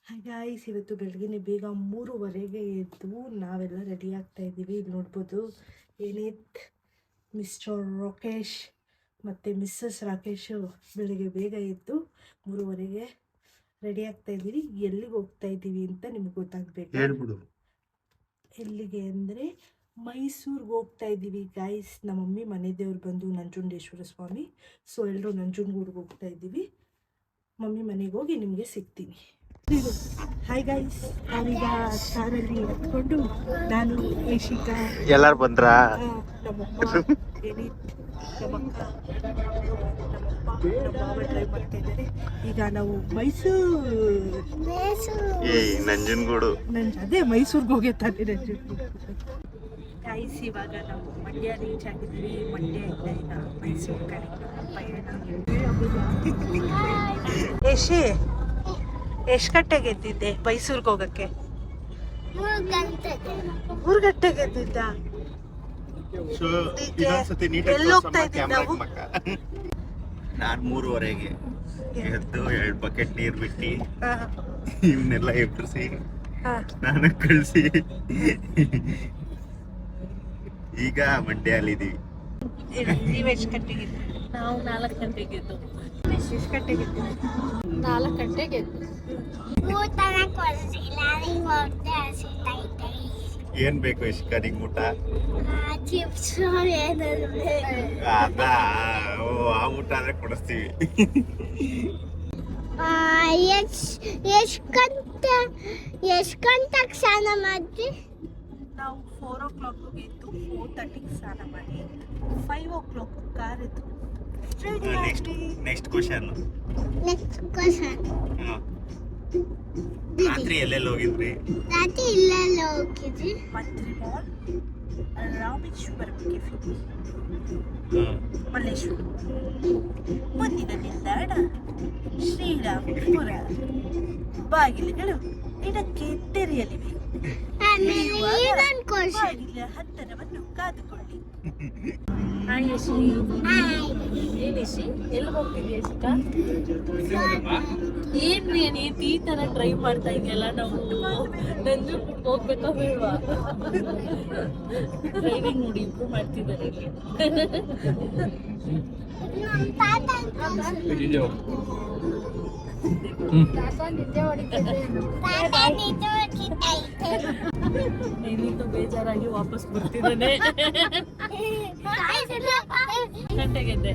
Guys, ಇವತ್ತು ಬೆಳಗ್ಗೆ ಬೇಗ 3:30ಗೆ ಎದ್ದು ನಾವೆಲ್ಲ ರೆಡಿ ಆಗ್ತಾ ಇದ್ದೀವಿ. ಇಲ್ಲಿ ನೋಡ್ಬೋದು ಏನಿತ್ ಮಿಸ್ಟರ್ ರಾಕೇಶ್ ಮತ್ತು ಮಿಸ್ಸಸ್ ರಾಕೇಶು ಬೆಳಗ್ಗೆ ಬೇಗ ಎದ್ದು 3:30ಗೆ ರೆಡಿ ಆಗ್ತಾ ಇದ್ದೀವಿ. ಎಲ್ಲಿಗೆ ಹೋಗ್ತಾ ಇದ್ದೀವಿ ಅಂತ ನಿಮ್ಗೆ ಗೊತ್ತಾಗಬೇಕು. ಹೇಳ್ಬಿಡು. ಎಲ್ಲಿಗೆ ಅಂದರೆ ಮೈಸೂರಿಗೆ ಹೋಗ್ತಾ ಇದ್ದೀವಿ ಗಾಯ್ಸ್. ನಮ್ಮ ಮಮ್ಮಿ ಮನೆ ದೇವ್ರು ಬಂದು ನಂಜುಂಡೇಶ್ವರ ಸ್ವಾಮಿ. ಸೊ ಎಲ್ಲರೂ ನಂಜುಂಡಗೂಡಿಗೆ ಹೋಗ್ತಾ ಇದ್ದೀವಿ. ಮಮ್ಮಿ ಮನೆಗೆ ಹೋಗಿ ನಿಮಗೆ ಸಿಗ್ತೀನಿ. ಹಾಯ್ ಗಾಯ್ಸ್, ನಾವೀಗ ಕಾರಲ್ಲಿ ಹತ್ಕೊಂಡು ನಾನು ಯಶಿಕಾ ಎಲ್ಲಾರು ಬಂದ್ರ ನಮ್ಮಮ್ಮ ಏನಿತ್ ನಮ್ಮಕ್ಕ ನಮ್ಮಪ್ಪ ನಮ್ಮ ಮಾವ ಡ್ರೈವ್ ಮಾಡ್ತಾ ಇದ್ದಾರೆ. ಈಗ ನಾವು ನಂಜನಗೂಡು ಅದೇ ಮೈಸೂರಿಗೆ ಹೋಗಿ ತಾನೆ ನಂಜನಗೂಡು. ಗಾಯ್ಸ್, ಇವಾಗ ನಾವು ಮಂಡ್ಯ ರೀಚ್ ಆಗಿದ್ದೀವಿ. ಮಂಡ್ಯದಿಂದ ಈಗ ಮೈಸೂರು ಕಡೆ ಪಯಣ. ಯಶಿ, ಎಷ್ಟು ಗಂಟೆಗೆ ಎದ್ದಿದ್ದೆ ಮೈಸೂರಿಗೆ ಹೋಗಕ್ಕೆ? 3 ಗಂಟೆಗೆ ಎದ್ದಿದ್ದ. ಎಲ್ಲಿ ಹೋಗ್ತಾ ಇದ್ದೀವಿ ನಾವು? ನಾನು 3:30ಗೆ ಎದ್ದು 2 ಬಕೆಟ್ ನೀರು ಬಿಟ್ಟು ಇವನ್ನೆಲ್ಲ ಎಬ್ಬರಿಸಿ ನಾನು ಕಳಿಸಿ ಈಗ ಮಂಡ್ಯಲ್ಲಿದ್ದೀವಿ. ನೀವು ಎಷ್ಟು ಗಂಟೆಗೆ? ನಾವು 4 ಗಂಟೆಗೆ ಎದ್ದು. ಎಷ್ಟು ಗಂಟೆಗೆ ಎದ್ದು? 4 ಗಂಟೆಗೆ ಎದ್ದು. ಏನ್ ಬೇಕು ಇಷ್ಟ ನಿಂಗೆ ಊಟ? ಅದ ಆ ಊಟ ಆದ್ರೆ ಕೊಡಿಸ್ತೀವಿ. ಎಷ್ಟು ಗಂಟೆಗೆ ಸ್ನಾನ ಮಾಡಿದ್ವಿ? ನಾವು 4 o'clock ಎದ್ದು 4:30ಗೆ ಸ್ನಾನ ಮಾಡಿ 5 o'clock ಕಾರ್ ಇತ್ತು. Next question. ರಾತ್ರಿ ಎಲ್ಲೆಲ್ಲಿ ಹೋಗಿದ್ರಿ? ರಾತ್ರಿ ಇಲ್ಲೆಲ್ಲ ಹೋಗಿದ್ವಿ. ಮಂತ್ರಿ ಮಾಲ್, ರಾಮೇಶ್ವರಂ ಕೆಫೆ, ಮಲ್ಲೇಶ್ವರ, ಮುಂದಿನ ನಿಲ್ದಾಣ ಶ್ರೀರಾಮಪುರ. ಬಾಗಿಲುಗಳು ಇದಕ್ಕೆ ತೆರೆಯಲಿವೆ. ಬಾಗಿಲ ಹತ್ತರವನ್ನು ಕಾದುಕೊಳ್ಳಿ. ಹಾಯ್ ಯಶಿ. ಏನ್ ಯಶಿ, ಎಲ್ಲಿ ಹೋಗ್ತಿದ್ಯಾ ಯಶಿಕಾ? ಏನ್ರಿ ನೀನ್ ಈ ತರ ಡ್ರೈವ್ ಮಾಡ್ತಾ ಇದೆಯಲ್ಲ, ನಾವು ನಂಜನಗೂಡಿಗೆ ಹೋಗ್ಬೇಕಾ ಬೇಡವಾ? ಡ್ರೈವಿಂಗ್ ನೋಡಿ ಇಂಪ್ರೂವ್ ಮಾಡ್ತಿದ್ದಾರೆ ಇಲ್ಲಿ. ಏನಿತ್ತು ಬೇಜಾರಾಗಿ ವಾಪಸ್ ಬರ್ತಿದ್ದಾನೆ. ಗಂಟೆಗೆದ್ದೆ.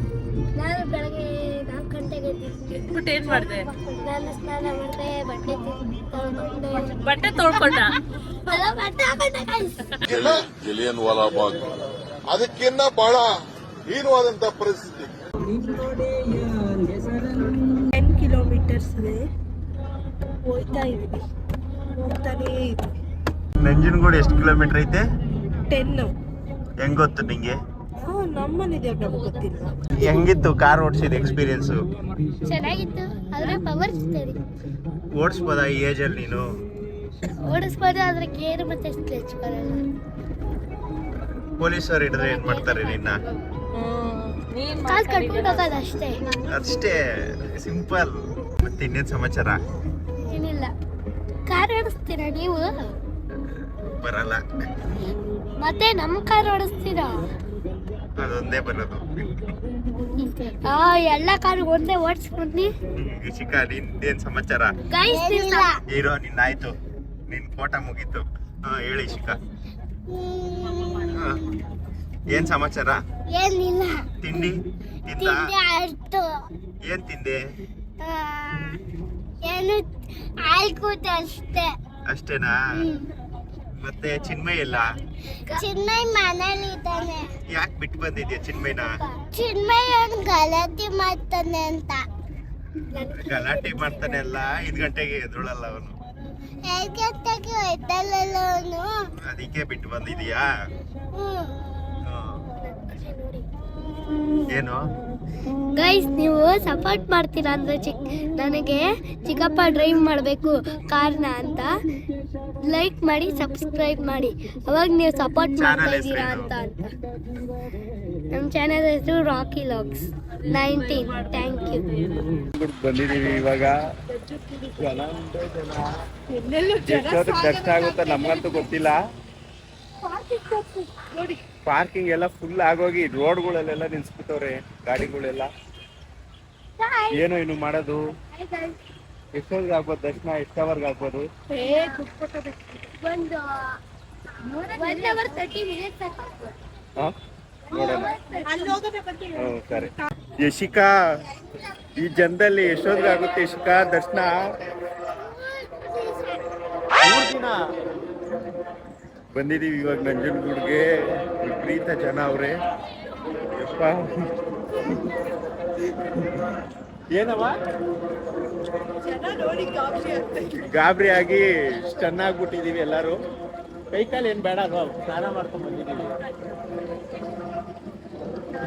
ನಾನು ಬೆಳಗ್ಗೆ 4 ಗಂಟೆಗೆ ಎದ್ಬಿಟ್ಟು ಏನ್ ಮಾಡ್ದೆ? ನಾನು ಸ್ನಾನ ಮಾಡಿದೆ, ಬಟ್ಟೆ ತೊಳ್ಕೊಂಡೆ. ಬಟ್ಟೆ ತೊಳ್ಕೊಂಡ? ಜಿಲಿಯನ್ ವಾಲಾಬಾಗ್ ಅದಕ್ಕಿನ್ನ ಬಹಳ ಹೀನವಾದಂತ ಪರಿಸ್ಥಿತಿ. 10 kilometers ಇದೆ. ಹೋಗ್ತಾ ಇದೀವಿ, ಹೋಗ್ತಾನೇ ಇದೀವಿ. ನಂಜನಗೂಡು ಎಷ್ಟು ಕಿಲೋಮೀಟರ್ ಐತೆ? 10. ಹೆಂಗ್ ಗೊತ್ತು ನಿಂಗೆ? ನಮ್ಮನೆ ದೇವ್ರು ನಮಗೆ ಗೊತ್ತಿಲ್ಲ. ಹೆಂಗಿತ್ತು ಕಾರ್ ಓಡಿಸಿದ ಎಕ್ಸ್ಪೀರಿಯನ್ಸ್? ಚೆನ್ನಾಗಿತ್ತು, ಆದ್ರೆ ಪವರ್ ಸ್ಟೇರಿಂಗ್. ಓಡಿಸ್ಬೋದಾ ಈ ಏಜ್ ಅಲ್ಲಿ ನೀನು? ಓಡಿಸ್ಬೋದು, ಆದ್ರೆ ಗೇರ್ ಮತ್ತೆ ಕ್ಲಚ್ ಬರಲ್ಲ. ಪೊಲೀಸರು ಹಿಡಿದ್ರೆ ಏನ್ ಮಾಡ್ತಾರೆ ನಿನ್ನ? ಕಾಲ್ ಕಟ್ಕೊಂಡು ಹೋಗೋದು ಅಷ್ಟೇ. ಅಷ್ಟೇ ಸಿಂಪಲ್. ಮತ್ತೆ ಇನ್ನೇನ್ ಸಮಾಚಾರ? ಏನಿಲ್ಲ. ಕಾರ್ ಓಡಿಸ್ತೀರಾ ನೀವು? ಬರಲ್ಲ. ಮತ್ತೆ ನಮ್ಮ ಕಾರ್ ಓಡಿಸ್ತೀರಾ? ಅದೊಂದೇ ಬರೋದು. ಎಲ್ಲ ಕಾರ್ ಒಂದೇ ಓಡಿಸ್ಕೊಂಡಿ. ಶಿಖಾ, ನಿಂದೇನ್ ಸಮಾಚಾರ? ಹೀರೋ ನಿನ್ನ ಆಯ್ತು, ನಿನ್ ಫೋಟೋ ಮುಗೀತು. ಹೇಳಿ ಶಿಖಾ, ಏನ್ ಸಮಾಚಾರ? ಏನಿಲ್ಲ. ತಿಂಡಿ ತಿಂದ? ಏನ್ ತಿಂದೆ? ಏನು ಆಯ್ಕೂತ ಅಷ್ಟೇ. ಅಷ್ಟೇನಾ? ಮತ್ತೆ ಚಿನ್ಮಯ್ ಎಲ್ಲ? ಚಿನ್ಮಯ್ ಮನೇಲಿ ಇದ್ದಾನೆ. ಯಾಕೆ ಬಿಟ್ಟು ಬಂದಿದ್ಯಾ ಚಿನ್ಮಯ್ನ? ಚಿನ್ಮಯ್ ಅವ್ನು ಗಲಾಟೆ ಮಾಡ್ತಾನೆ ಅಂತ. ಗಲಾಟೆ ಮಾಡ್ತಾನೆ ಅಲ್ಲ, 5 ಗಂಟೆಗೆ ಎದ್ರಳಲ್ಲ ಅವನು. 5 ಗಂಟೆಗೆ ಎದ್ದಲ್ಲ ಅವನು. ಅದಕ್ಕೆ ಬಿಟ್ಟು ಬಂದಿದ್ಯಾ? ಏನು ಗೈಸ್ ನೀವು ಸಪೋರ್ಟ್ ಮಾಡ್ತೀರಾ ಅಂದ್ರೆ ನನಗೆ ಚಿಕ್ಕಪ್ಪ ಡ್ರೈವ್ ಮಾಡಬೇಕು ಕಾರ್ನ ಅಂತ ಲೈಕ್ ಮಾಡಿ ಸಬ್ಸ್ಕ್ರೈಬ್ ಮಾಡಿ, ಅವಾಗ ನೀವು ಸಪೋರ್ಟ್ ಮಾಡ್ತಾ ಇದ್ದೀರಾ ಅಂತ ನಮ್ಮ ಚಾನೆಲ್ ಹೆಸರು ರಾಕಿ ಲಾಗ್ಸ್ 19. Thank you. ಬಂದಿದೀವಿ ಇವಾಗ. ಎಷ್ಟೊತ್ತಿಗೆ ಕಷ್ಟ ಆಗುತ್ತೋ ನಮ್ಗಂತೂ ಗೊತ್ತಿಲ್ಲ. ಪಾರ್ಕಿಂಗ್ ಎಲ್ಲ ಫುಲ್ ಆಗೋಗಿ ರೋಡ್ಗಳಲ್ಲೆಲ್ಲ ನಿಲ್ಸ್ಬಿಟ್ಟವ್ರೆ ಗಾಡಿಗಳೆಲ್ಲ. ಏನೋ ಇನ್ನು ಮಾಡೋದು. ಎಷ್ಟೊತ್ತಿಗೆ ಆಗ್ಬೋದು ದರ್ಶನ? ಎಷ್ಟು ಅವರ್ಗೆ ಆಗ್ಬೋದು? 1 hour 30 minutes. ಹಾ ನೋಡೋಣ. ಸರಿ ಯಶಿಕಾ, ಈ ಜನದಲ್ಲಿ ಎಷ್ಟೊತ್ತಿಗೆ ಆಗುತ್ತೆ ಯಶಿಕಾ ದರ್ಶನ? 3 ದಿನ ಬಂದಿದೀವಿ ಇವಾಗ ನಂಜನಗೂಡ್ಗೆ. ವಿಪರೀತ ಜನ ಅವ್ರೆ. ಯಪ್ಪ ಏನವ ಗಾಬರಿ ಆಗಿ ಚೆನ್ನಾಗ್ಬಿಟ್ಟಿದೀವಿ ಎಲ್ಲಾರು. ಕೈಕಾಲು ಏನ್ ಬೇಡ ಅಲ್ವಾ, ಸ್ನಾನ ಮಾಡ್ಕೊಂಡ್ ಬಂದಿದೀವಿ.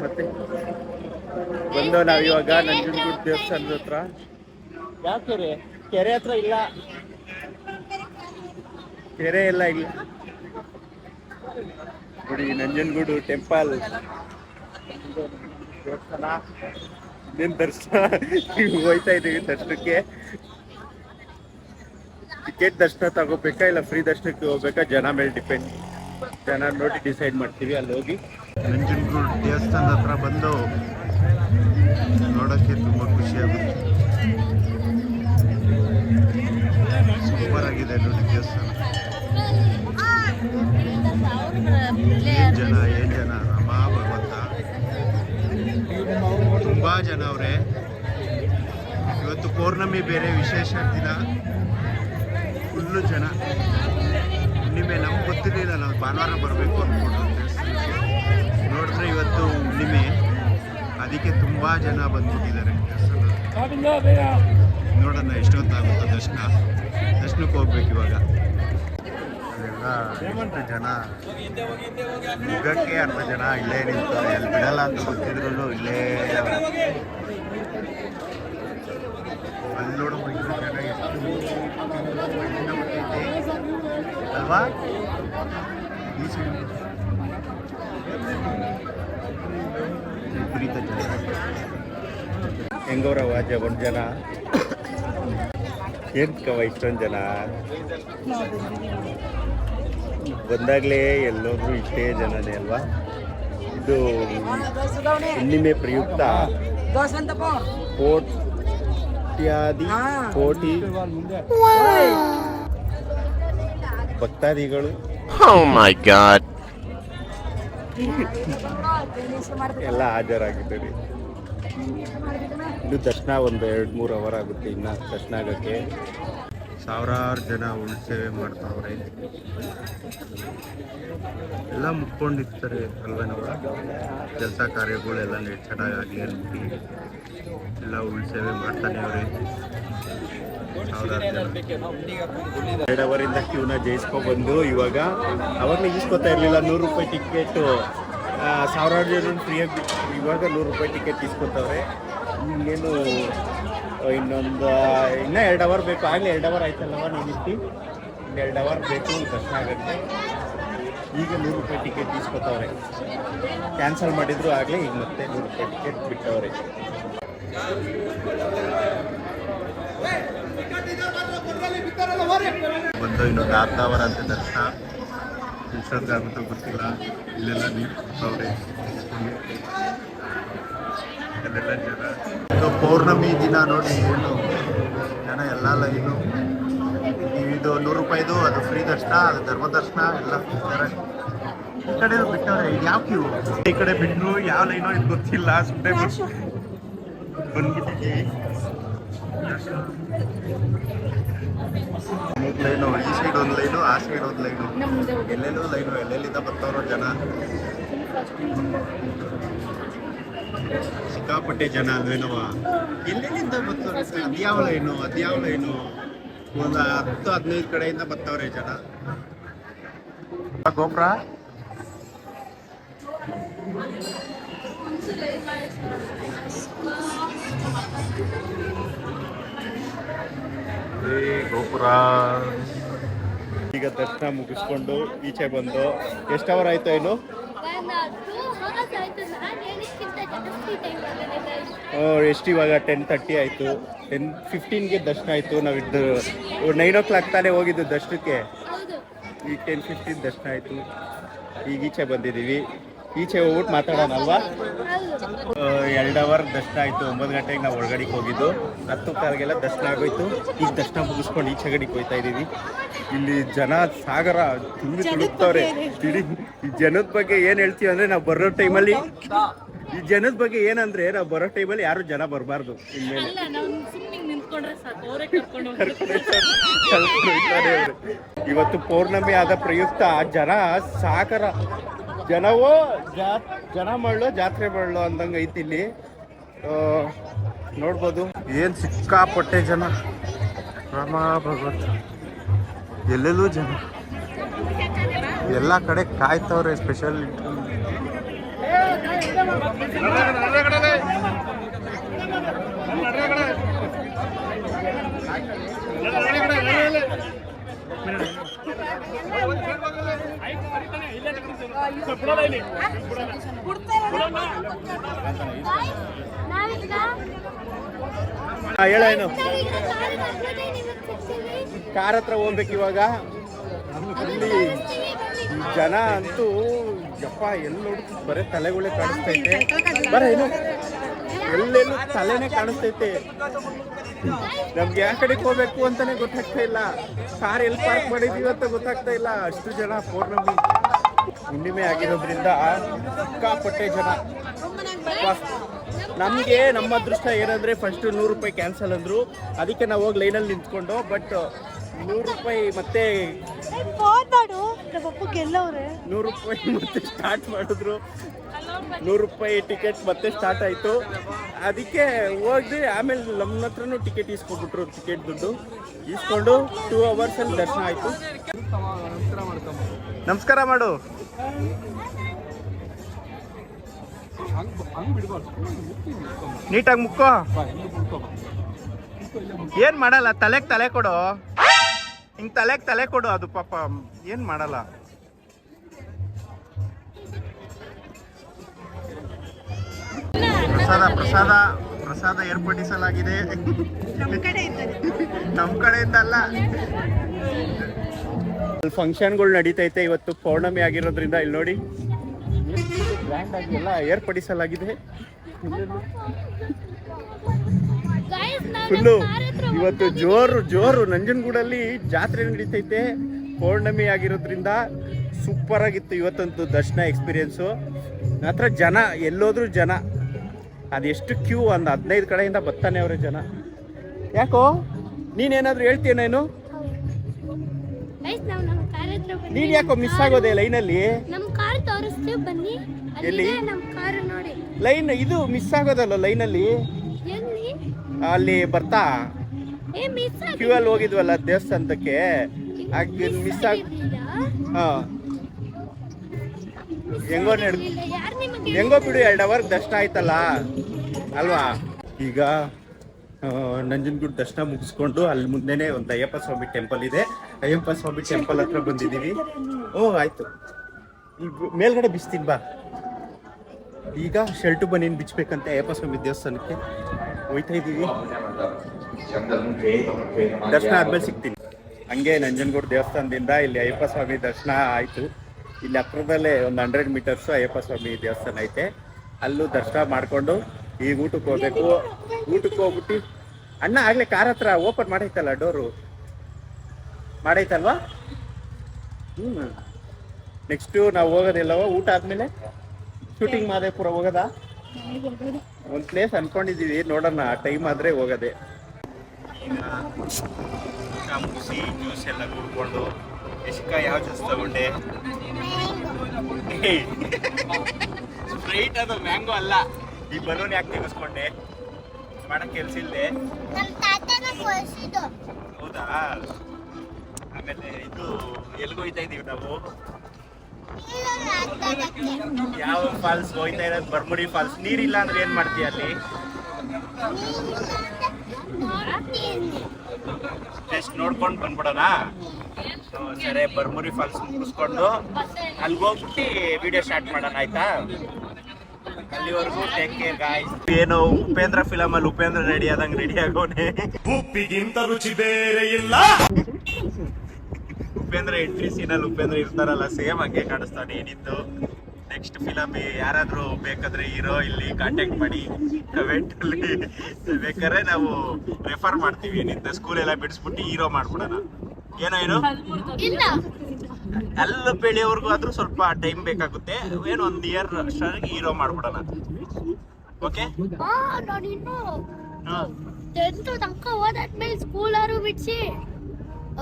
ಮತ್ತೆ ಬಂದು ನಾವಿವಾಗ ನಂಜನಗೂಡು ದೇವಸ್ಥಾನದ ಹತ್ರ. ಯಾವ ಕೆರೆ? ಕೆರೆ ಹತ್ರ ಇಲ್ಲ, ಕೆರೆ ಎಲ್ಲ ಇಲ್ಲ ನೋಡಿ. ನಂಜನಗೂಡು ಟೆಂಪಲ್ ದೇವಸ್ಥಾನ ಇನ್ನೇನು ದರ್ಶನ ಹೋಯ್ತಾ ಇದೀವಿ ದರ್ಶನಕ್ಕೆ. ಟಿಕೆಟ್ ದರ್ಶನ ತಗೋಬೇಕಾ ಇಲ್ಲ ಫ್ರೀ ದರ್ಶನಕ್ಕೆ ಹೋಗ್ಬೇಕಾ? ಜನ ಮೇಲೆ ಡಿಪೆಂಡ್. ಜನ ನೋಡಿ ಡಿಸೈಡ್ ಮಾಡ್ತೀವಿ ಅಲ್ಲಿ ಹೋಗಿ. ನಂಜನಗೂಡು ದೇವಸ್ಥಾನದ ಹತ್ರ ಬಂದು ನೋಡೋಕ್ಕೆ ತುಂಬ ಖುಷಿಯಾಗುತ್ತೆ. ಸೂಪರ್ ಆಗಿದೆ ನೋಡಿ ದೇವಸ್ಥಾನ. ಏನ್ ಜನ ರಾಮ ಭಗವಂತ, ತುಂಬಾ ಜನ ಅವ್ರೆ. ಇವತ್ತು ಪೌರ್ಣಮಿ ಬೇರೆ, ವಿಶೇಷ ದಿನ. ಫುಲ್ಲು ಜನ. ಹುಣ್ಣಿಮೆ ನಮ್ಗೆ ಗೊತ್ತಿರಲಿಲ್ಲ, ನಾವು ಭಾನುವಾರ ಬರಬೇಕು ಅಂದ್ಕೊಂಡು ದೇವಸ್ಥಾನಕ್ಕೆ. ನೋಡಿದ್ರೆ ಇವತ್ತು ಹುಣ್ಣಿಮೆ, ಅದಕ್ಕೆ ತುಂಬಾ ಜನ ಬಂದ್ಬಿಟ್ಟಿದ್ದಾರೆ ದೇವಸ್ಥಾನ. ನೋಡೋಣ ಎಷ್ಟೊತ್ತಾಗುತ್ತೋ ದರ್ಶನಕ್ಕೆ ಹೋಗ್ಬೇಕು ಇವಾಗ. ಎಷ್ಟು ಜನ, ಯುಗಕ್ಕೆ ಅರ್ಧ ಜನ ಇಲ್ಲೇ ನಿಂತಾರೆ. ಅಲ್ಲಿ ಬಿಡಲ್ಲ ಅಂತ ಗೊತ್ತಿದ್ರು ಇಲ್ಲೇ. ಅಲ್ಲಿ ನೋಡೋದು ಜನ ಎಷ್ಟು ಅಲ್ವಾ? ಈ ಸೈಡ್ ವಿಪರೀತ ಜನ. ಹೆಂಗವ್ರ ವಾಜ ಒಂದು ಜನ ಏನ್ಕವ ಇಷ್ಟೊಂದು ಜನ ಬಂದಾಗಲೇ ಎಲ್ಲೋದ್ರು ಇಷ್ಟೇ ಜನನೇ ಅಲ್ವಾ? ಇದು ಹುಣ್ಣಿಮೆ ಪ್ರಯುಕ್ತ ಕೋಟಿ ಭಕ್ತಾದಿಗಳು ಎಲ್ಲ ಹಾಜರಾಗಿದ್ದಾರೆ. ಇನ್ನು ದರ್ಶನ ಒಂದು 2-3 ಅವರ್ ಆಗುತ್ತೆ ಇನ್ನು ದರ್ಶನ ಆಗೋಕ್ಕೆ. ಸಾವಿರಾರು ಜನ ಉಳ್ಸೇವೆ ಮಾಡ್ತಾವ್ರೆ. ಎಲ್ಲ ಮುಕ್ಕೊಂಡಿರ್ತಾರೆ ಅಲ್ವೇನವ? ಕೆಲಸ ಕಾರ್ಯಗಳೆಲ್ಲ ಚೆನ್ನಾಗಾಗಲಿ ಅಂದ್ಬಿಟ್ಟು ಎಲ್ಲ ಉಳ್ಸೇವೆ ಮಾಡ್ತಾನೆ ಅವ್ರೆ. ಸಾವಿರಾರು ಜನ 2 ಅವರಿಂದ ಕ್ಯೂನ ಜಯಿಸ್ಕೊಬಂದು ಇವಾಗ ಅವಾಗಲೇ ಈಸ್ಕೊತಾ ಇರಲಿಲ್ಲ 100 ರೂಪಾಯಿ ಟಿಕೆಟು. ಸಾವಿರಾರು ಜನ ಫ್ರೀಯಾಗಿ ಬಿಟ್ಟು ಇವಾಗ 100 ರೂಪಾಯಿ ಟಿಕೆಟ್ ಇಸ್ಕೊತವ್ರೆ. ಇನ್ನೇನು ಇನ್ನೂ 2 ಅವರ್ ಬೇಕು. ಆಗಲೇ 2 ಅವರ್ ಆಯ್ತಲ್ಲವ ನೋಡಿಸ್ತಿ, ಇನ್ನು 2 ಅವರ್ ಬೇಕು ದರ್ಶನ ಆಗುತ್ತೆ. ಈಗ 100 ರೂಪಾಯಿ ಟಿಕೆಟ್ ಇಸ್ಕೊತವ್ರೆ. ಕ್ಯಾನ್ಸಲ್ ಮಾಡಿದ್ರು ಆಗಲೇ ಈಗ ಮತ್ತೆ 100 ರೂಪಾಯಿ ಟಿಕೆಟ್ ಬಿಟ್ಟವ್ರೆ. ಬಂದು ಇನ್ನೊಂದು 1/2 ಅವರ್ ಅಂತ ದರ್ಶನ. ಎಷ್ಟೊತ್ತಾಗುತ್ತೋ ಗೊತ್ತಿಲ್ಲ. ಇಲ್ಲೆಲ್ಲ ನಿಂತವ್ರೆ ಅಲ್ಲೆಲ್ಲ ಜನ. ಇದು ಪೌರ್ಣಮಿ ದಿನ ನೋಡಿ ಏನು ಜನ ಎಲ್ಲ ಲೈನು. ಇದು 100 ರೂಪಾಯಿದು, ಅದು ಫ್ರೀ ದರ್ಶನ, ಅದು ಧರ್ಮ ದರ್ಶನ ಎಲ್ಲ ಬಿಡ್ತಾರೆ. ಈ ಕಡೆ ಬಿಟ್ಟವ್ರೆ. ಯಾವ ಕ್ಯೂ ಈ ಕಡೆ ಬಿಟ್ಟರು ಯಾವ ಲೈನೋ ಇದು ಗೊತ್ತಿಲ್ಲ. ಸುಮ್ಮನೆ ಬಂದ್ಬಿಟ್ಟಿದ್ದೀವಿ. ಲೈನು ಈ ಸೈಡ್ ಒಂದು ಲೈನು, ಆ ಸೈಡ್ ಒಂದು ಲೈನು, ಎಲ್ಲೆಲ್ಲೂ ಲೈನು. ಎಲ್ಲೆಲ್ಲಿಂದ ಬರ್ತಾರೋ ಜನ, ಸಿಕ್ಕಾಪಟ್ಟೆ ಜನ ಅಲ್ವೇನವ. ಎಲ್ಲೆಲ್ಲಿಂದ ಬರ್ತಾರೆ? ಅದ್ಯಾವ ಲೈನು ಒಂದು 10-15 ಕಡೆಯಿಂದ ಬರ್ತಾವ್ರೆ ಜನ. ಗೋಪುರ ಗೋಪುರ. ಈಗ ದರ್ಶನ ಮುಗಿಸ್ಕೊಂಡು ಈಚೆ ಬಂದು ಎಷ್ಟು ಅವರ್ ಆಯ್ತು ಏನು? ಎಷ್ಟು ಇವಾಗ 10:30 ಆಯಿತು. 10:15ಗೆ ದರ್ಶನ ಆಯಿತು. ನಾವಿದ್ದು 9 o'clock ತಾನೇ ಹೋಗಿದ್ದು ದರ್ಶನಕ್ಕೆ. ಈಗ 10:15 ದರ್ಶನ ಆಯಿತು. ಈಗ ಈಚೆ ಬಂದಿದ್ದೀವಿ. ಈಚೆ ಹೋಗ್ಬಿಟ್ಟು ಮಾತಾಡೋಣ ಅಲ್ವಾ? 2 ಅವರ್ ದರ್ಶನ ಆಯಿತು. 9 ಗಂಟೆಗೆ ನಾವು ಒಳಗಡೆಗೆ ಹೋಗಿದ್ದು. 10 ಕಾಲಿಗೆಲ್ಲ ದರ್ಶನ ಆಗೋಯ್ತು. ಈಗ ದರ್ಶನ ಮುಗಿಸ್ಕೊಂಡು ಈಚೆ ಗಡಿಗೆ ಹೋಗ್ತಾ ಇದ್ದೀವಿ. ಇಲ್ಲಿ ಜನ ಸಾಗರ ತುಂಬಿ ತುಳುಕ್ತವ್ರೆ. ಈ ಜನದ ಬಗ್ಗೆ ಏನು ಹೇಳ್ತೀವಿ ಅಂದರೆ, ನಾವು ಬರೋ ಟೈಮಲ್ಲಿ ಈ ಜನದ ಬಗ್ಗೆ ಏನಂದ್ರೆ, ನಾವು ಬರೋ ಟೈಮಲ್ಲಿ ಯಾರು ಜನ ಬರಬಾರ್ದು. ಇನ್ಮೇಲೆ ಇವತ್ತು ಪೌರ್ಣಮಿ ಆದ ಪ್ರಯುಕ್ತ ಜನ ಸಾಗರ. ಜನವೋ ಜನ ಮಾಡಲು ಜಾತ್ರೆ ಮಾಡಲು ಅಂದಂಗೆ ಐತಿ ಇಲ್ಲಿ. ನೋಡ್ಬೋದು ಏನು ಸಿಕ್ಕಾಪಟ್ಟೆ ಜನ. ರಾಮ ಭಗವತ್ ಎಲ್ಲೆಲ್ಲೂ ಜನ, ಎಲ್ಲ ಕಡೆ ಕಾಯ್ತವ್ರೆ. ಸ್ಪೆಷಲ್ ಹೇಳ ಏನು? ಕಾರ್ ಹತ್ರ ಹೋಗ್ಬೇಕು ಇವಾಗ. ಇಲ್ಲಿ ಜನ ಅಂತೂ ಯಪ್ಪ ಎಲ್ಲಿ ನೋಡಿದ್ರು ಬರೀ ತಲೆಗಳೇ ಕಾಣಿಸ್ತೈತೆ. ಬರ ಏನು ಎಲ್ಲೆಲ್ಲೂ ತಲೆನೇ ಕಾಣಿಸ್ತೈತೆ. ನಮ್ಗೆ ಯಾವ ಕಡೆಗೆ ಹೋಗ್ಬೇಕು ಅಂತಾನೆ ಗೊತ್ತಾಗ್ತಾ ಇಲ್ಲ. ಕಾರ್ ಎಲ್ಲಿ ಪಾರ್ಕ್ ಮಾಡಿದೀವಿ ಅಂತ ಗೊತ್ತಾಗ್ತಾ ಇಲ್ಲ. ಅಷ್ಟು ಜನ. ಪೌರ್ಣಮಿ ಹುಣ್ಣಿಮೆ ಆಗಿರೋದ್ರಿಂದ ಸಿಕ್ಕಾಪಟ್ಟೆ ಜನ. ನಮಗೆ ನಮ್ಮ ಅದೃಷ್ಟ ಏನಂದ್ರೆ, ಫಸ್ಟ್ 100 ರೂಪಾಯಿ ಕ್ಯಾನ್ಸಲ್ ಅಂದ್ರು. ಅದಕ್ಕೆ ನಾವು ಹೋಗಿ ಲೈನಲ್ಲಿ ನಿಂತ್ಕೊಂಡು, ಬಟ್ 100 ರೂಪಾಯಿ ಮತ್ತೆ 100 ರೂಪಾಯಿ ಮತ್ತೆ ಸ್ಟಾರ್ಟ್ ಮಾಡಿದ್ರು. 100 ರೂಪಾಯಿ ಟಿಕೆಟ್ ಮತ್ತೆ ಸ್ಟಾರ್ಟ್ ಆಯಿತು. ಅದಕ್ಕೆ ಹೋಗಿ ಆಮೇಲೆ ನಮ್ಮ ಹತ್ರನೂ ಟಿಕೆಟ್ ಇಸ್ಕೊಬಿಟ್ರು. ಟಿಕೆಟ್ ದುಡ್ಡು ಇಸ್ಕೊಂಡು 2 ಅವರ್ಸಲ್ಲಿ ದರ್ಶನ ಆಯಿತು. ನಮಸ್ಕಾರ ಮಾಡು. ನೀಟಾಗಿ ಮುಕ್ಕೋ. ಏನ್ ಮಾಡಲ್ಲ, ತಲೆಗೆ ತಲೆ ಕೊಡು. ಹಿಂಗ್ ತಲೆಗೆ ತಲೆ ಕೊಡು. ಅದು ಪಾಪ ಏನ್ ಮಾಡಲ್ಲ. ಪ್ರಸಾದ ಪ್ರಸಾದ ಪ್ರಸಾದ ಏರ್ಪಡಿಸಲಾಗಿದೆ. ನಮ್ಮ ಕಡೆಯಿಂದ ಅಲ್ಲ. ಫಂಕ್ಷನ್ಗಳು ನಡೀತೈತೆ. ಇವತ್ತು ಪೌರ್ಣಮಿ ಆಗಿರೋದ್ರಿಂದ ಇಲ್ಲಿ ನೋಡಿ ಗ್ರ್ಯಾಂಡ್ ಆಗಿ ಎಲ್ಲ ಏರ್ಪಡಿಸಲಾಗಿದೆ. ಫುಲ್ಲು ಇವತ್ತು ಜೋರು ನಂಜನಗೂಡಲ್ಲಿ ಜಾತ್ರೆ ನಡೀತೈತೆ. ಪೌರ್ಣಮಿ ಆಗಿರೋದ್ರಿಂದ ಸೂಪರ್ ಆಗಿತ್ತು ಇವತ್ತಂತೂ ದರ್ಶನ ಎಕ್ಸ್ಪೀರಿಯನ್ಸು. ಮಾತ್ರ ಜನ ಎಲ್ಲೋದ್ರೂ ಜನ. ಅದೆಷ್ಟು ಕ್ಯೂ, ಒಂದು 15 ಕಡೆಯಿಂದ ಬರ್ತಾನೆ ಅವರೇ ಜನ. ಯಾಕೋ ನೀನೇನಾದ್ರೂ ಹೇಳ್ತೀಯನೇನು? ನೀನ್ ಯಾಕೋ ಮಿಸ್ ಆಗೋದೆ ಲೈನಲ್ಲಿ? ಎಲ್ಲಿ ಲೈನ್ ಇದು ಮಿಸ್ ಆಗೋದಲ್ಲ ಲೈನಲ್ಲಿ? ಅಲ್ಲಿ ಬರ್ತಾ ಕ್ಯೂ ಅಲ್ಲಿ ಹೋಗಿದ್ವಲ್ಲ ದೇವಸ್ಥಾನಕ್ಕೆ, ಮಿಸ್ ಆಗ. ಹೆಂಗೋ ಬಿಡು, 2 ಅವರ್ ದರ್ಶನ ಆಯ್ತಲ್ಲ ಅಲ್ವಾ? ಈಗ ನಂಜನಗೂಡು ದರ್ಶನ ಮುಗಿಸ್ಕೊಂಡು ಅಲ್ಲಿ ಮುಂದೆನೆ ಒಂದು ಅಯ್ಯಪ್ಪ ಸ್ವಾಮಿ ಟೆಂಪಲ್ ಇದೆ. ಅಯ್ಯಪ್ಪ ಸ್ವಾಮಿ ಟೆಂಪಲ್ ಹತ್ರ ಬಂದಿದ್ದೀವಿ. ಆಯ್ತು. ಈಗ ಮೇಲ್ಗಡೆ ಬಿಚ್ತೀನಿ ಬಾ. ಈಗ ಶರ್ಟು ಬನೀನ್ ಬಿಚ್ಚಬೇಕಂತೆ ಅಯ್ಯಪ್ಪ ಸ್ವಾಮಿ ದೇವಸ್ಥಾನಕ್ಕೆ ಹೋಯ್ತಾ ಇದ್ದೀವಿ. ದರ್ಶನ ಆದ್ಮೇಲೆ ಸಿಗ್ತೀನಿ. ಹಂಗೆ ನಂಜನಗೂಡು ದೇವಸ್ಥಾನದಿಂದ ಇಲ್ಲಿ ಅಯ್ಯಪ್ಪ ಸ್ವಾಮಿ ದರ್ಶನ ಆಯಿತು. ಇಲ್ಲಿ ಹತ್ರದಲ್ಲೇ ಒಂದು 100 ಮೀಟರ್ಸು ಅಯ್ಯಪ್ಪ ಸ್ವಾಮಿ ದೇವಸ್ಥಾನ ಐತೆ. ಅಲ್ಲೂ ದರ್ಶನ ಮಾಡಿಕೊಂಡು ಈಗ ಊಟಕ್ಕೆ ಹೋಗ್ಬೇಕು. ಊಟಕ್ಕೆ ಹೋಗ್ಬಿಟ್ಟು ಅಣ್ಣ ಆಗಲೇ ಕಾರ್ ಹತ್ರ ಓಪನ್ ಮಾಡೈತಲ್ಲ, ಡೋರು ಮಾಡೈತಲ್ವಾ? ನೆಕ್ಸ್ಟು ನಾವು ಹೋಗೋದಿಲ್ಲವ ಊಟ ಆದಮೇಲೆ ಶೂಟಿಂಗ್ ಮಾದೇಪುರ ಹೋಗೋದಾ? ಒಂದು ಪ್ಲೇಸ್ ಅನ್ಕೊಂಡಿದ್ದೀವಿ, ನೋಡೋಣ ಟೈಮ್ ಆದರೆ ಹೋಗೋದೆ. ಮುಗಿಸಿ ಜ್ಯೂಸ್ ಎಲ್ಲ ಕುಡ್ಕೊಂಡು ಇಸ್ಕ ಯಾವ ಜ್ಯೂಸ್ ತಗೊಂಡೆ? ಸ್ಟ್ರೈಟ್ ಅದು ಮ್ಯಾಂಗೋ ಅಲ್ಲ. ಈ ಬಲೂನ್ ಯಾಕೆ ತೆಗೆಸ್ಕೊಂಡೆ? ಮಾಡಕ್ ಕೆಲ್ಸ ಇಲ್ಲದೆ. ಹೌದಾ? ಆಮೇಲೆ ಇದು ಎಲ್ಲಿಗೆ ಹೋಯ್ತಾ ಇದೀವಿ ನಾವು? ಯಾವ ಫಾಲ್ಸ್ ಹೋಯ್ತಾ ಇರೋದು? ಬರ್ಮುಡಿ ಫಾಲ್ಸ್. ನೀರಿಲ್ಲ ಅಂದ್ರೆ ಏನ್ ಮಾಡ್ತೀಯ ಅಲ್ಲಿ? ಜಸ್ಟ್ ನೋಡ್ಕೊಂಡು ಬಂದ್ಬಿಡೋಣ. ಸರಿ, ಬರ್ಮುರಿ ಫಾಲ್ಸ್ ಮುಗಿಸ್ಕೊಂಡು ಅಲ್ಲಿಗೆ ಹೋಗ್ಬಿಟ್ಟು ವಿಡಿಯೋ ಸ್ಟಾರ್ಟ್ ಮಾಡೋಣ, ಆಯ್ತಾ? ಅಲ್ಲಿವರೆಗೂ ಟೇಕ್ ಕೇರ್ ಗಾಯ್ಸ್. ಏನು ಉಪೇಂದ್ರ ಫಿಲಮ್ ಅಲ್ಲಿ ಉಪೇಂದ್ರ ರೆಡಿ ಆದಂಗೆ ರೆಡಿ ಆಗೋನೆ. ಉಪ್ಪಿಗಿಂತ ರುಚಿ ಬೇರೆ ಇಲ್ಲ. ಉಪೇಂದ್ರ ಎಂಟ್ರಿ ಸೀನಲ್ಲಿ ಉಪೇಂದ್ರ ಇರ್ತಾರಲ್ಲ, ಸೇಮ್ ಹಂಗೆ ಕಾಣಿಸ್ತಾನೆ. ಏನಿತ್ತು ನೆಕ್ಸ್ಟ್ ಫಿಲಮ್ ಯಾರಾದ್ರೂ ಬೇಕಾದ್ರೆ ಹೀರೋ ಇಲ್ಲಿ ಕಾಂಟ್ಯಾಕ್ಟ್ ಮಾಡಿ ಕಮೆಂಟ್ ಅಲ್ಲಿ. ಬೇಕಾದ್ರೆ ನಾವು ರೆಫರ್ ಮಾಡ್ತೀವಿ. ಏನಿತ್ತು ಸ್ಕೂಲ್ ಎಲ್ಲ ಬಿಡಿಸ್ಬಿಟ್ಟು ಹೀರೋ ಮಾಡ್ಬಿಡೋಣ. ಏನು ಇಲ್ಲ ಎಲ್ಲ ಬೆಳೆಯೋವರೆಗೂ ಆದ್ರೂ ಸ್ವಲ್ಪ ಟೈಮ್ ಬೇಕಾಗುತ್ತೆ. ಏನು 1 ಇಯರ್ ಅಷ್ಟಾಗಿ ಹೀರೋ ಮಾಡ್ಬಿಡೋಣ. ಓಕೆ, ನಾನಿನ್ನು 10th ತನಕ ಓದಾದ್ಮೇಲೆ ಸ್ಕೂಲಾರು ಬಿಡ್ಸಿ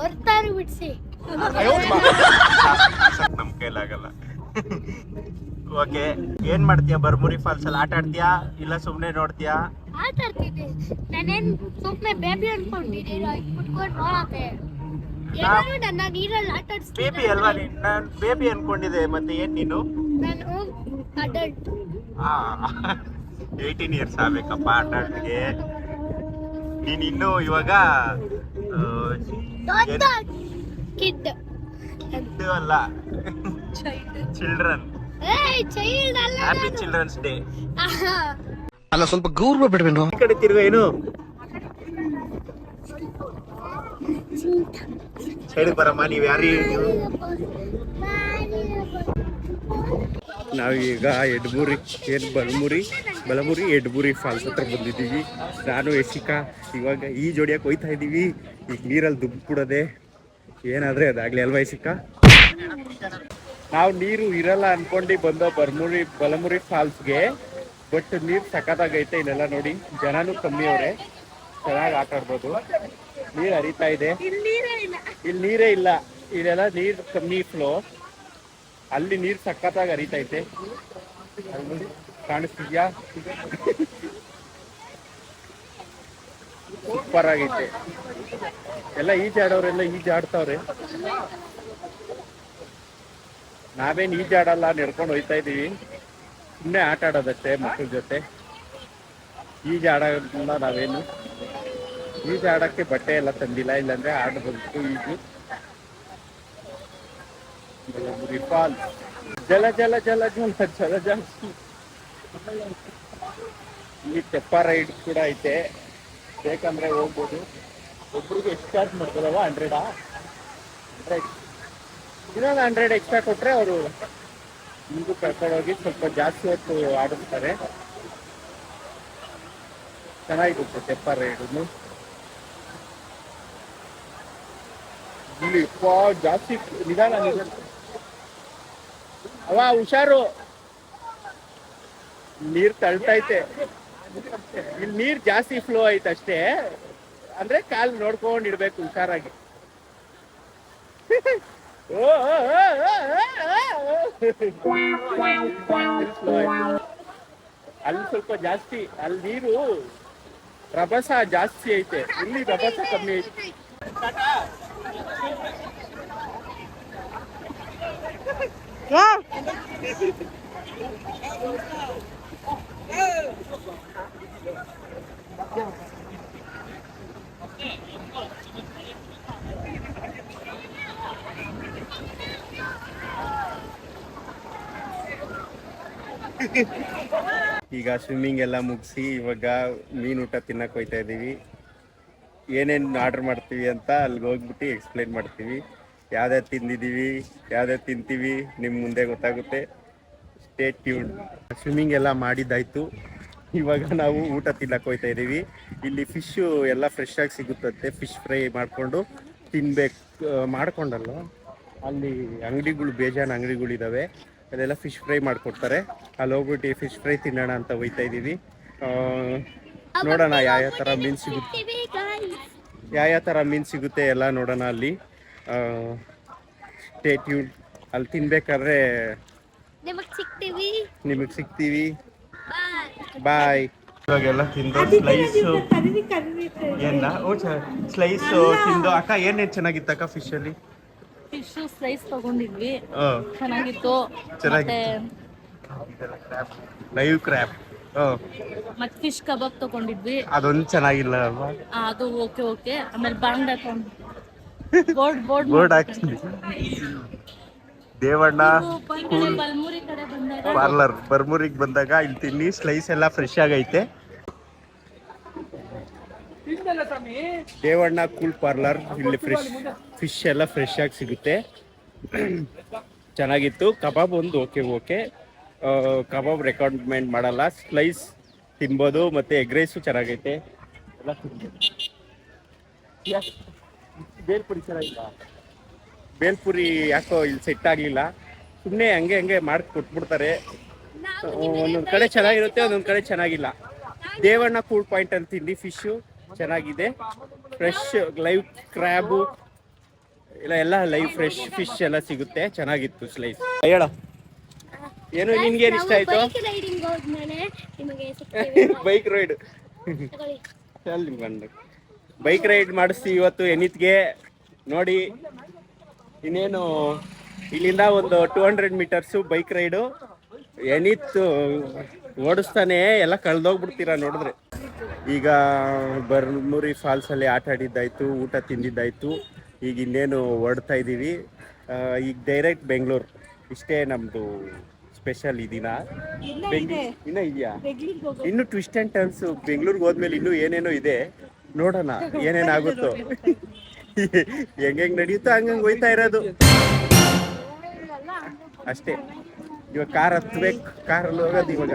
ಹೊರ್ತಾರು ಬಿಡ್ಸಿ. ನಮ್ ಕೈಲಾಗಲ್ಲ. ಓಕೆ, ಏನ್ ಮಾಡ್ತೀಯಾ? ಬರ್ಮುರಿ ಫಾಲ್ಸ್ ಅಲ್ಲಿ ಆಟ ಆಡ್ತೀಯಾ ಇಲ್ಲ ಸುಮ್ನೆ ನೋಡ್ತೀಯಾ? ಆಟ ಆಡ್ತಿದ್ದೆ. ನಾನೇನ್ ಸುಮ್ಮನೆ ಬೇಬಿ ಅನ್ಕೊಂಡಿದ್ದೀರಾ? ಕುತ್ಕೊಂಡು ನೋಡತ್ತೆ ಎಲ್ಲರೂ ನನ್ನ ನೀರಲ್ಲಿ ಆಟ ಆಡಿಸ್ತೀನಿ. ಬೇಬಿ ಅಲ್ವಾ ನಾನು ಬೇಬಿ ಅನ್ಕೊಂಡಿದ್ದೆ. ಮತ್ತೆ ಏನ್ ನೀನು? ನಾನು ಅಡಲ್ಟ್. 18 ಇಯರ್ಸ್ ಆಗ್ಬೇಕಪ್ಪ ಆಟ ಆಡ್ಲಿಕ್ಕೆ. ನೀನ್ ಇನ್ನು ಇವಾಗ ದೊಡ್ಡ ಕಿಡ್ ಅಲ್ಲ, ಚಿಲ್ಡ್ರನ್. ಚೈಲ್ಡ್ ಅಲ್ಲ. Happy children's day. ಅಲ್ಲ, ಸ್ವಲ್ಪ ಗೌರವ ಬಿಡ್ವೇನು? ಈ ಕಡೆ ತಿರ್ಗ. ಏನು ಸೈಡ್ ಬರಮ್ಮ. ನೀವ್ ಯಾರು? ನಾವೀಗ ಬಲಮುರಿ ಎಡ್ಬುರಿ ಫಾಲ್ಸ್ ಹತ್ರ ಬಂದಿದ್ದೀವಿ. ನಾನು ಯಶಿಕಾ ಇವಾಗ ಈ ಜೋಡಿಯಕ್ಕೆ ಹೋಯ್ತಾ ಇದ್ದೀವಿ. ಈಗ ನೀರಲ್ಲಿ ದುಡ್ಡು ಕೊಡೋದೆ ಏನಾದ್ರೆ ಅದಾಗ್ಲಿ ಅಲ್ವಾ ಯಶಿಕಾ? ನಾವು ನೀರು ಇರಲ್ಲ ಅನ್ಕೊಂಡು ಬಂದೋ ಬಲಮುರಿ ಫಾಲ್ಸ್ಗೆ. ಬಟ್ ನೀರು ಸಖತ್ತಾಗೈತೆ. ಇಲ್ಲೆಲ್ಲ ನೋಡಿ, ಜನನೂ ಕಮ್ಮಿ ಅವ್ರೆ, ಚೆನ್ನಾಗಿ ಆಟ ಆಡ್ಬೋದು. ನೀರು ಹರಿತಾ ಇದೆ. ಇಲ್ಲಿ ನೀರೇ ಇಲ್ಲ, ಇಲ್ಲೆಲ್ಲ ನೀರು ಕಮ್ಮಿ ಫ್ಲೋ. ಅಲ್ಲಿ ನೀರು ಸಖತ್ತಾಗಿ ಹರಿತೈತೆ. ಅಲ್ಲಿ ಕಾಣಿಸ್ತಿದ್ಯಾ? ಸೂಪರ್ ಆಗೈತೆ. ಎಲ್ಲ ಈಜಾಡೋರೆಲ್ಲ ಈಜಾಡ್ತಾವ್ರೆ. ನಾವೇನು ಈಜಾಡಲ್ಲ, ನಡ್ಕೊಂಡು ಹೋಯ್ತಾ ಇದೀವಿ. ಸುಮ್ಮನೆ ಆಟ ಆಡೋದಷ್ಟೇ ಮಕ್ಕಳ ಜೊತೆ. ಈಜಾಡಲ್ಲ ನಾವೇನು. ಈಜಾಡಕ್ಕೆ ಬಟ್ಟೆ ಎಲ್ಲ ತಂದಿಲ್ಲ, ಇಲ್ಲಾಂದ್ರೆ ಆಡಬಹುದು ಈಜು. ಫಾಲ್ಸ್ ಜಲ ಜಲ ಜಲ ಜಲ ಜಲ ಜಾಸ್ತಿ. ಇಲ್ಲಿ ತೆಪ್ಪ ರೈಡ್ ಕೂಡ ಐತೆ, ಬೇಕಂದ್ರೆ ಹೋಗ್ಬೋದು. ಒಬ್ರಿಗೆ ಎಷ್ಟು ಚಾರ್ಜ್ ಮಾಡ್ತಾರವ? 100 ಇನ್ನೊಂದು 100 ಎಕ್ಸ್ಟ್ರಾ ಕೊಟ್ರೆ ಅವರು ನಿಮಗೂ ಕರ್ಕೊಂಡೋಗಿ ಸ್ವಲ್ಪ ಜಾಸ್ತಿ ಹೊತ್ತು ಆಡಿಸ್ತಾರೆ. ಚೆನ್ನಾಗಿರುತ್ತೆ ತೆಪ್ಪ ರೈಡು. ಇಲ್ಲಿ ಜಾಸ್ತಿ ನಿಧಾನ ಅವ ಹುಷಾರು. ನೀರ್ ತಳ್ತೈತೆ. ಇಲ್ಲಿ ನೀರ್ ಜಾಸ್ತಿ ಫ್ಲೋ ಐತೆ ಅಷ್ಟೇ. ಅಂದ್ರೆ ಕಾಲ್ ನೋಡ್ಕೊಂಡ್ ಇಡ್ಬೇಕು ಹುಷಾರಾಗಿ. ಅಲ್ಲಿ ಸ್ವಲ್ಪ ಜಾಸ್ತಿ, ಅಲ್ಲಿ ನೀರು ರಭಸ ಜಾಸ್ತಿ ಐತೆ, ಇಲ್ಲಿ ರಭಸ ಕಮ್ಮಿ ಐತೆ. ಈಗ ಸ್ವಿಮ್ಮಿಂಗ್ ಎಲ್ಲ ಮುಗಿಸಿ ಇವಾಗ ಮೀನು ಊಟ ತಿನ್ನಕ್ಕೆ ಹೋಗ್ತಾ ಇದ್ದೀವಿ. ಏನೇನು ಆರ್ಡರ್ ಮಾಡ್ತೀವಿ ಅಂತ ಅಲ್ಲಿಗೆ ಹೋಗ್ಬಿಟ್ಟು ಎಕ್ಸ್ಪ್ಲೈನ್ ಮಾಡ್ತೀವಿ. ಯಾವ್ದಾವ್ದು ತಿಂದಿದ್ದೀವಿ, ಯಾವ್ದಾವ್ದು ತಿಂತೀವಿ ನಿಮ್ಮ ಮುಂದೆ ಗೊತ್ತಾಗುತ್ತೆ. Stay tune. ಸ್ವಿಮ್ಮಿಂಗ್ ಎಲ್ಲ ಮಾಡಿದ್ದಾಯ್ತು. ಇವಾಗ ನಾವು ಊಟ ತಿನ್ನಕ್ಕೆ ಹೋಗ್ತಾ ಇದ್ದೀವಿ. ಇಲ್ಲಿ ಫಿಶ್ಶು ಎಲ್ಲ ಫ್ರೆಶ್ ಆಗಿ ಸಿಗುತ್ತಂತೆ. ಫಿಶ್ ಫ್ರೈ ಮಾಡಿಕೊಂಡು ತಿನ್ಬೇಕು. ಮಾಡ್ಕೊಂಡಲ್ಲ, ಅಲ್ಲಿ ಅಂಗಡಿಗಳು ಬೇಜಾನ್ ಅಂಗಡಿಗಳಿದ್ದಾವೆ, ಅದೆಲ್ಲ ಫಿಶ್ ಫ್ರೈ ಮಾಡಿಕೊಡ್ತಾರೆ. ಅಲ್ಲಿ ಹೋಗ್ಬಿಟ್ಟು ಫಿಶ್ ಫ್ರೈ ತಿನ್ನೋಣ ಅಂತ ಹೋಗ್ತಾ ಇದ್ದೀವಿ. ನೋಡೋಣ ಯಾವ ಥರ ಮೀನು ಸಿಗುತ್ತೆ, ಯಾವ ಥರ ಮೀನು ಸಿಗುತ್ತೆ ಎಲ್ಲ ನೋಡೋಣ ಅಲ್ಲಿ. Stay tune. ಅಲ್ಲಿ ತಿನ್ಬೇಕಾದ್ರೆ ನಿಮಗೆ ಸಿಗ್ತೀವಿ. ಬಾಯ್. ಇವಾಗೆಲ್ಲ ತಿಂದು ಸ್ಲೈಸು ಸ್ಲೈಸು ತಿಂದು. ಅಕ್ಕ ಏನೇನು ಚೆನ್ನಾಗಿತ್ತು ಅಕ್ಕ ಫಿಶಲ್ಲಿ? ಫಿಶ್ ಸ್ಲೈಸ್ ತಗೊಂಡಿದ್ವಿ, ಚೆನ್ನಾಗಿತ್ತು. ಲೈವ್ ಕ್ರ್ಯಾಬ್ ಮತ್ ಫಿಶ್ ಕಬಾಬ್ ತಗೊಂಡಿದ್ವಿ, ಅದೊಂದು ಚೆನ್ನಾಗಿಲ್ಲ ಅಲ್ವಾ? ಅದು ಓಕೆ. ಆಮೇಲೆ ಬಾಂಗ್ಡಾ ಬೋರ್ಡ್ ಬೋರ್ಡ್ ಹಾಕ್ತೀನಿ. ದೇವಣ್ಣ ಬಲ್ಮೂರಿ ಕಡೆ ಬಂದಾಗ ಪಾರ್ಲರ್ ಬರ್ಮೂರಿಗೆ ಬಂದಾಗ ಇಲ್ಲಿ ತಿನ್ನಿ, ಸ್ಲೈಸ್ ಎಲ್ಲ ಫ್ರೆಶ್ ಆಗೈತೆ. ದೇವಣ್ಣ ಕೂಲ್ ಪಾರ್ಲರ್, ಇಲ್ಲಿ ಫಿಶ್ ಎಲ್ಲ ಫ್ರೆಶ್ ಆಗಿ ಸಿಗುತ್ತೆ. ಚೆನ್ನಾಗಿತ್ತು. ಕಬಾಬ್ ಒಂದು ಓಕೆ. ಕಬಾಬ್ ರೆಕಮೆಂಡ್ ಮಾಡಲ್ಲ, ಸ್ಲೈಸ್ ತಿನ್ಬೋದು. ಮತ್ತೆ ಎಗ್ ರೈಸು ಚೆನ್ನಾಗೈತೆ, ಎಲ್ಲ ತಿನ್ಬೋದು. ಬೇಲ್ಪುರಿ ಚೆನ್ನಾಗಿಲ್ಲ. ಬೇಲ್ಪುರಿ ಯಾಕೋ ಇಲ್ಲಿ ಸೆಟ್ ಆಗಲಿಲ್ಲ. ಸುಮ್ಮನೆ ಹಂಗೆ ಮಾಡಿ ಕೊಟ್ಬಿಡ್ತಾರೆ. ಒಂದೊಂದು ಕಡೆ ಚೆನ್ನಾಗಿರುತ್ತೆ, ಒಂದೊಂದು ಕಡೆ ಚೆನ್ನಾಗಿಲ್ಲ. ದೇವಣ್ಣ ಕೂಲ್ ಪಾಯಿಂಟ್ ಅಂತ ತಿಂದು ಫಿಶು ಚೆನ್ನಾಗಿದೆ. ಫ್ರೆಶ್ ಲೈವ್ ಕ್ರ್ಯಾಬು ಎಲ್ಲ ಲೈವ್ ಫ್ರೆಶ್ ಫಿಶ್ ಎಲ್ಲ ಸಿಗುತ್ತೆ. ಚೆನ್ನಾಗಿತ್ತು ಸ್ಲೈಸ್. ಹೇಳ ಏನು, ನಿನ್ಗೇನು ಇಷ್ಟ ಆಯ್ತು? ರೈಡಿಂಗ್ ಹೋದ್ಮೇಲೆ ನಿಮಗೆ ಸಿಗ್ತೇವೆ. ಬೈಕ್ ರೈಡ್ ಬೈಕ್ ರೈಡ್ ಮಾಡಿಸ್ತೀವಿ ಇವತ್ತು ಎನಿತ್ಗೆ. ನೋಡಿ, ಇನ್ನೇನು ಇಲ್ಲಿಂದ ಒಂದು 200 ಮೀಟರ್ಸು ಬೈಕ್ ರೈಡು. ಎನಿತ್ ಓಡಿಸ್ತಾನೆ, ಎಲ್ಲ ಕಳೆದೋಗ್ಬಿಡ್ತೀರಾ ನೋಡಿದ್ರೆ. ಈಗ ಬರ್ಮೂರಿ ಫಾಲ್ಸಲ್ಲಿ ಆಟ ಆಡಿದ್ದಾಯ್ತು, ಊಟ ತಿಂದಿದ್ದಾಯ್ತು. ಈಗ ಇನ್ನೇನು ಹೊರಡ್ತಾ ಇದ್ದೀವಿ. ಈಗ ಡೈರೆಕ್ಟ್ ಬೆಂಗಳೂರು. ಇಷ್ಟೇ ನಮ್ಮದು ಸ್ಪೆಷಲ್ ಈ ದಿನ. ಇನ್ನೂ ಇದೆಯಾ? ಇನ್ನು ಟ್ವಿಸ್ಟ್ ಆ್ಯಂಡ್ ಟರ್ನ್ಸು. ಬೆಂಗಳೂರಿಗೆ ಹೋದ್ಮೇಲೆ ಇನ್ನೂ ಏನೇನೋ ಇದೆ, ನೋಡೋಣ ಏನೇನಾಗುತ್ತೋ. ಹೆಂಗೆ ನಡೆಯುತ್ತೋ ಹಂಗಂಗೆ ಹೋಯ್ತಾ ಇರೋದು ಅಷ್ಟೇ. ಇವಾಗ ಕಾರ್ ಹತ್ಬೇಕು, ಕಾರಲ್ಲಿ ಹೋಗೋದು ಇವಾಗ.